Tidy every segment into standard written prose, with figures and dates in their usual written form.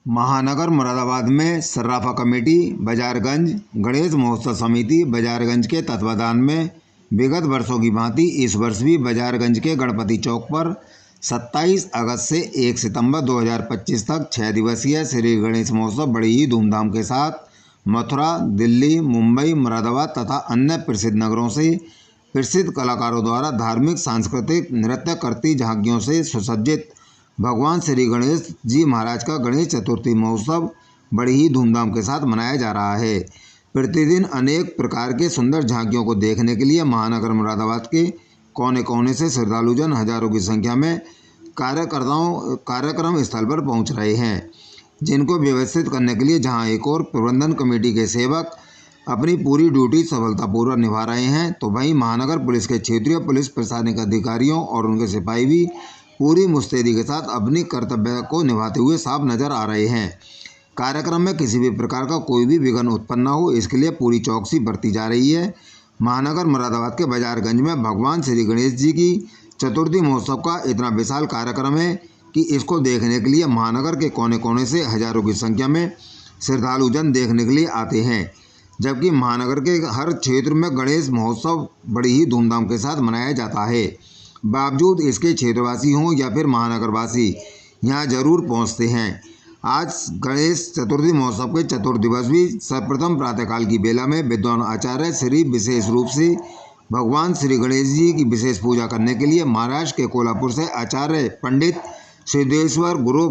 महानगर मुरादाबाद में सर्राफा कमेटी बाजारगंज गणेश महोत्सव समिति बाजारगंज के तत्वाधान में विगत वर्षों की भांति इस वर्ष भी बाजारगंज के गणपति चौक पर 27 अगस्त से 1 सितंबर 2025 तक 6 दिवसीय श्री गणेश महोत्सव बड़ी ही धूमधाम के साथ मथुरा, दिल्ली, मुंबई, मुरादाबाद तथा अन्य प्रसिद्ध नगरों से प्रसिद्ध कलाकारों द्वारा धार्मिक, सांस्कृतिक, नृत्य करती झांकियों से सुसज्जित भगवान श्री गणेश जी महाराज का गणेश चतुर्थी महोत्सव बड़ी ही धूमधाम के साथ मनाया जा रहा है। प्रतिदिन अनेक प्रकार के सुंदर झांकियों को देखने के लिए महानगर मुरादाबाद के कोने कोने से श्रद्धालुजन हजारों की संख्या में कार्यक्रम स्थल पर पहुंच रहे हैं, जिनको व्यवस्थित करने के लिए जहां एक और प्रबंधन कमेटी के सेवक अपनी पूरी ड्यूटी सफलतापूर्वक निभा रहे हैं, तो वहीं महानगर पुलिस के क्षेत्रीय पुलिस प्रशासनिक अधिकारियों और उनके सिपाही भी पूरी मुस्तैदी के साथ अपनी कर्तव्य को निभाते हुए साफ नजर आ रहे हैं। कार्यक्रम में किसी भी प्रकार का कोई भी विघ्न उत्पन्न न हो, इसके लिए पूरी चौकसी बरती जा रही है। महानगर मुरादाबाद के बाजारगंज में भगवान श्री गणेश जी की चतुर्थी महोत्सव का इतना विशाल कार्यक्रम है कि इसको देखने के लिए महानगर के कोने कोने से हजारों की संख्या में श्रद्धालुजन देखने के लिए आते हैं। जबकि महानगर के हर क्षेत्र में गणेश महोत्सव बड़ी ही धूमधाम के साथ मनाया जाता है। बावजूद इसके क्षेत्रवासी हों या फिर महानगरवासी यहाँ जरूर पहुँचते हैं। आज गणेश चतुर्थी महोत्सव के चतुर्दिवस भी सर्वप्रथम प्रातःकाल की बेला में विद्वान आचार्य श्री विशेष रूप से भगवान श्री गणेश जी की विशेष पूजा करने के लिए महाराष्ट्र के कोल्हापुर से आचार्य पंडित सिद्धेश्वर गुरु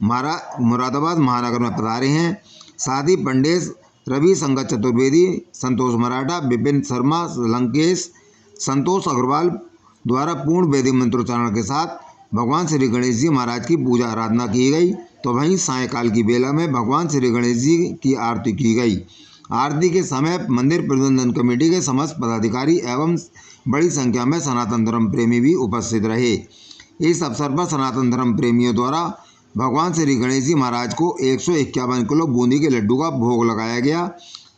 महाराज मुरादाबाद महानगर में पधारे हैं। साथ ही पंडित रवि शंकर चतुर्वेदी, संतोष मराठा, विपिन शर्मा, लंकेश, संतोष अग्रवाल द्वारा पूर्ण वेदी मंत्रोच्चारण के साथ भगवान श्री गणेश जी महाराज की पूजा आराधना की गई। तो वहीं सायंकाल की बेला में भगवान श्री गणेश जी की आरती की गई। आरती के समय मंदिर प्रबंधन कमेटी के समस्त पदाधिकारी एवं बड़ी संख्या में सनातन धर्म प्रेमी भी उपस्थित रहे। इस अवसर पर सनातन धर्म प्रेमियों द्वारा भगवान श्री गणेश जी महाराज को 151 किलो बूंदी के लड्डू का भोग लगाया गया,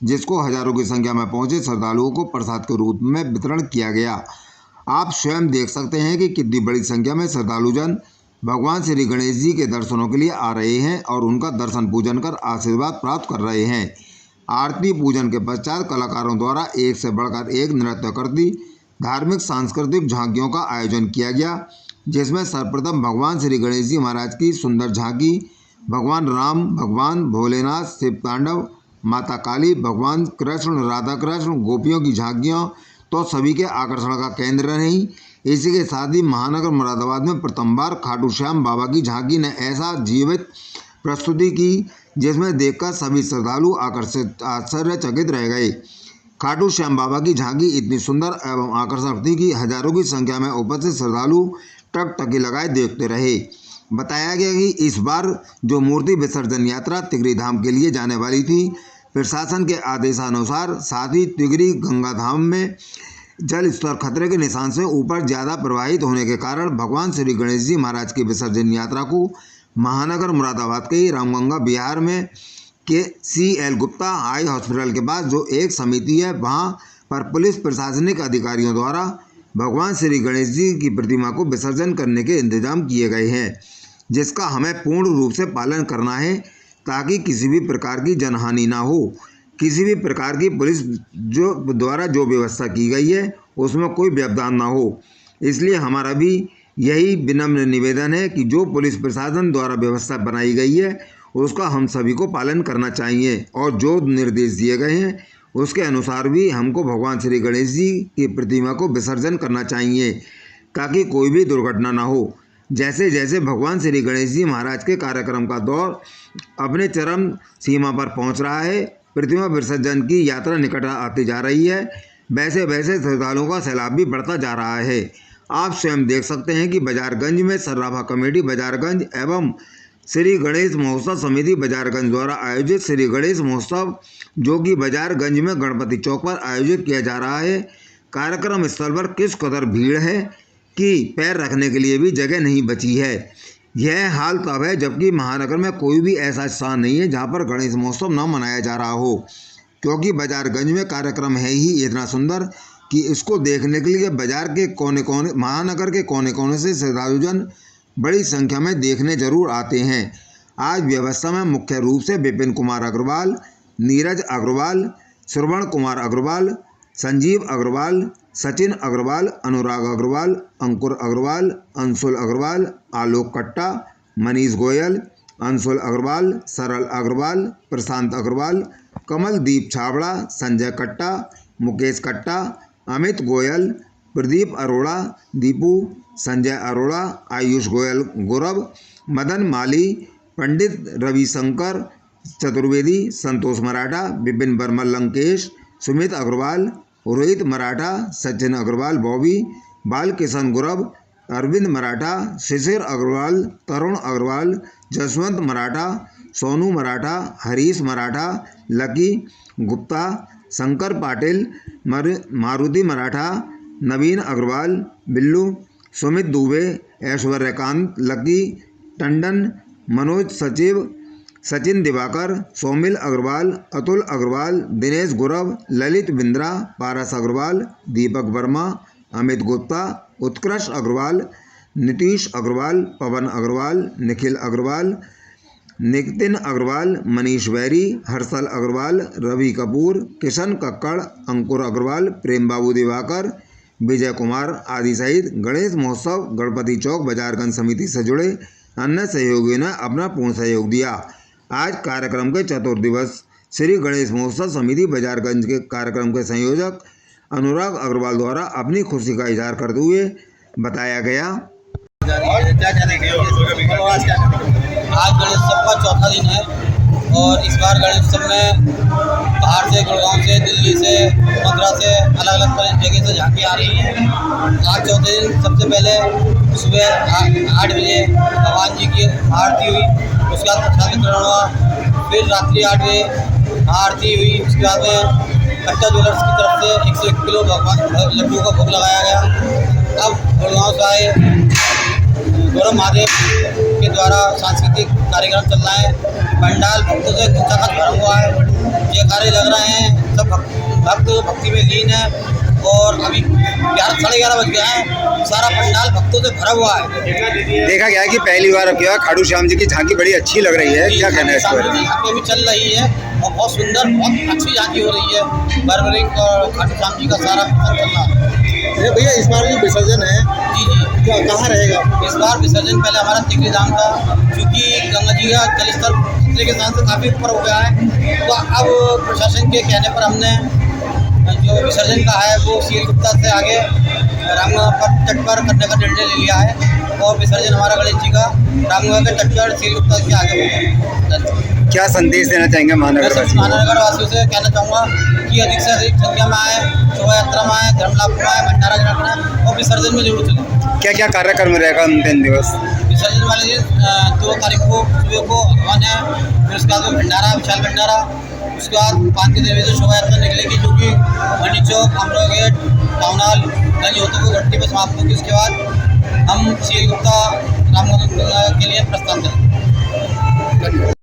जिसको हजारों की संख्या में पहुंचे श्रद्धालुओं को प्रसाद के रूप में वितरण किया गया। आप स्वयं देख सकते हैं कि कितनी बड़ी संख्या में श्रद्धालुजन भगवान श्री गणेश जी के दर्शनों के लिए आ रहे हैं और उनका दर्शन पूजन कर आशीर्वाद प्राप्त कर रहे हैं। आरती पूजन के पश्चात कलाकारों द्वारा एक से बढ़कर एक नृत्य करती धार्मिक सांस्कृतिक झांकियों का आयोजन किया गया, जिसमें सर्वप्रथम भगवान श्री गणेश जी महाराज की सुंदर झांकी, भगवान राम, भगवान भोलेनाथ, शिव तांडव, माता काली, भगवान कृष्ण, राधा कृष्ण, गोपियों की झांकियाँ तो सभी के आकर्षण का केंद्र रही। इसी के साथ ही महानगर मुरादाबाद में प्रथम बार खाटू श्याम बाबा की झांकी ने ऐसा जीवित प्रस्तुति की जिसमें देखकर सभी श्रद्धालु आश्चर्यचकित रह गए। खाटू श्याम बाबा की झांकी इतनी सुंदर एवं आकर्षक थी कि हजारों की संख्या में उपस्थित श्रद्धालु टकटकी लगाए देखते रहे। बताया गया कि इस बार जो मूर्ति विसर्जन यात्रा तिगरी धाम के लिए जाने वाली थी, प्रशासन के आदेशानुसार साथ ही तिगरी गंगा धाम में जल स्तर खतरे के निशान से ऊपर ज़्यादा प्रवाहित होने के कारण भगवान श्री गणेश जी महाराज की विसर्जन यात्रा को महानगर मुरादाबाद के ही रामगंगा विहार में के CL गुप्ता हाई हॉस्पिटल के पास जो एक समिति है, वहां पर पुलिस प्रशासनिक अधिकारियों द्वारा भगवान श्री गणेश जी की प्रतिमा को विसर्जन करने के इंतजाम किए गए हैं, जिसका हमें पूर्ण रूप से पालन करना है ताकि किसी भी प्रकार की जनहानि ना हो। किसी भी प्रकार की पुलिस द्वारा जो व्यवस्था की गई है उसमें कोई व्यवधान ना हो। इसलिए हमारा भी यही विनम्र निवेदन है कि जो पुलिस प्रशासन द्वारा व्यवस्था बनाई गई है उसका हम सभी को पालन करना चाहिए और जो निर्देश दिए गए हैं उसके अनुसार भी हमको भगवान श्री गणेश जी की प्रतिमा को विसर्जन करना चाहिए ताकि कोई भी दुर्घटना ना हो। जैसे जैसे भगवान श्री गणेश जी महाराज के कार्यक्रम का दौर अपने चरम सीमा पर पहुंच रहा है, प्रतिमा विसर्जन की यात्रा निकट आती जा रही है, वैसे वैसे श्रद्धालुओं का सैलाब भी बढ़ता जा रहा है। आप स्वयं देख सकते हैं कि बाजारगंज में सर्राफा कमेटी बाजारगंज एवं श्री गणेश महोत्सव समिति बाजारगंज द्वारा आयोजित श्री गणेश महोत्सव जो कि बाजारगंज में गणपति चौक पर आयोजित किया जा रहा है, कार्यक्रम स्थल पर किस कदर भीड़ है कि पैर रखने के लिए भी जगह नहीं बची है। यह हाल तब है जबकि महानगर में कोई भी ऐसा स्थान नहीं है जहां पर गणेश महोत्सव न मनाया जा रहा हो, क्योंकि बाजारगंज में कार्यक्रम है ही इतना सुंदर कि इसको देखने के लिए बाजार के कोने कोने महानगर के कोने कोने से श्रद्धालुजन बड़ी संख्या में देखने जरूर आते हैं। आज व्यवस्था में मुख्य रूप से विपिन कुमार अग्रवाल, नीरज अग्रवाल, श्रवण कुमार अग्रवाल, संजीव अग्रवाल, सचिन अग्रवाल, अनुराग अग्रवाल, अंकुर अग्रवाल, अंशुल अग्रवाल, आलोक कट्टा, मनीष गोयल, अंशुल अग्रवाल, सरल अग्रवाल, प्रशांत अग्रवाल, कमलदीप छाबड़ा, संजय कट्टा, मुकेश कट्टा, अमित गोयल, प्रदीप अरोड़ा, दीपू, संजय अरोड़ा, आयुष गोयल गौरव, मदन माली, पंडित रविशंकर चतुर्वेदी, संतोष मराठा, विपिन वर्मा लंकेश, सुमित अग्रवाल, रोहित मराठा, सचिन अग्रवाल बॉबी, बालकिशन गौरव, अरविंद मराठा, शिशिर अग्रवाल, तरुण अग्रवाल, जसवंत मराठा, सोनू मराठा, हरीश मराठा, लकी गुप्ता, शंकर पाटिल, मारुति मराठा, नवीन अग्रवाल, बिल्लू, सुमित दुबे, ऐश्वर्यकांत, लकी टंडन, मनोज सचिव, सचिन दिवाकर, सोमिल अग्रवाल, अतुल अग्रवाल, दिनेश गौरव, ललित बिंद्रा, पारस अग्रवाल, दीपक वर्मा, अमित गुप्ता, उत्कृष्ट अग्रवाल, नीतीश अग्रवाल, पवन अग्रवाल, निखिल अग्रवाल, नितिन अग्रवाल, मनीष वैरी, हर्षल अग्रवाल, रवि कपूर, किशन कक्कड़, अंकुर अग्रवाल, प्रेम बाबू दिवाकर, विजय कुमार आदि सहित गणेश महोत्सव गणपति चौक बाजारगंज समिति से जुड़े अन्य सहयोगियों ने अपना पूर्ण सहयोग दिया। आज कार्यक्रम के चतुर्थ दिवस श्री गणेश महोत्सव समिति बाजारगंज के कार्यक्रम के संयोजक अनुराग अग्रवाल द्वारा अपनी खुशी का इजहार करते हुए बताया गया। आज गणेशोत्सव का चौथा दिन है और इस बार गणेशोत्सव में बाहर से, गुड़गांव से, दिल्ली से, मथुरा से, अलग अलग जगह से झांकी आ रही है। आज चौथे दिन सबसे पहले सुबह 8 बजे भगवान जी की आरती हुई, उसके बाद प्रसाद वितरण हुआ, फिर रात्रि 8 बजे आरती हुई, उसके बाद में कट्टा ज्वेलर्स की तरफ से 101 किलो भगवान लड्डू का भोग लगाया गया। अब गुड़गांव से आए गौरव महादेव के द्वारा सांस्कृतिक कार्यक्रम चल रहा है। पंडाल भक्तों से खचाखच भरा हुआ है, जयकारे लग रहे हैं, सब भक्त भक्ति में लीन है और अभी 11:30 बज गया है, सारा पंडाल भक्तों से भरा हुआ है। देखा गया कि पहली बार क्या खाटू श्याम जी की झांकी बड़ी अच्छी लग रही है, क्या कहना है इस बारे में? झांकी भी चल रही है और बहुत सुंदर, बहुत अच्छी झांकी हो रही है। बर्बरिक और खाटू श्याम जी का सारा चल रहा है। भैया इस बार जो विसर्जन है जी जी क्या कहाँ रहेगा? इस बार विसर्जन पहले हमारा तिगरी धाम था, क्योंकि गंगा जी का जलस्तर खतरे के स्थान से काफ़ी ऊपर हो गया है, तो अब प्रशासन के कहने पर हमने जो विसर्जन का है वो सील गुप्ता से आगे रामगंगा तट पर करने का निर्णय ले लिया है और विसर्जन हमारा गणेश जी का रामगंगा के तट पर सील गुप्ता के आगे होगा। क्या संदेश देना चाहेंगे महानगर वासियों से? कहना चाहूँगा कि अधिक से अधिक संख्या में आए, शोभा यात्रा में आए, धर्म लाभ में आए, भंडारा ग्रहण करें और विसर्जन में जरूर चलें। क्या क्या कार्यक्रम रहेगा अंतिम दिवस? विसर्जन वाले दिन 2 तारीख को सुबह को हवन है, फिर उसके बाद भंडारा, विशाल भंडारा, उसके बाद 5 के देवी से शोभा यात्रा निकलेगी जो कि मंडी चौक, अमरा गेट, टाउन हॉल, गंज होते हुए घंटी पर समाप्त होगी। उसके बाद हम सील गुप्ता रामगंगा के लिए प्रस्थान करेंगे।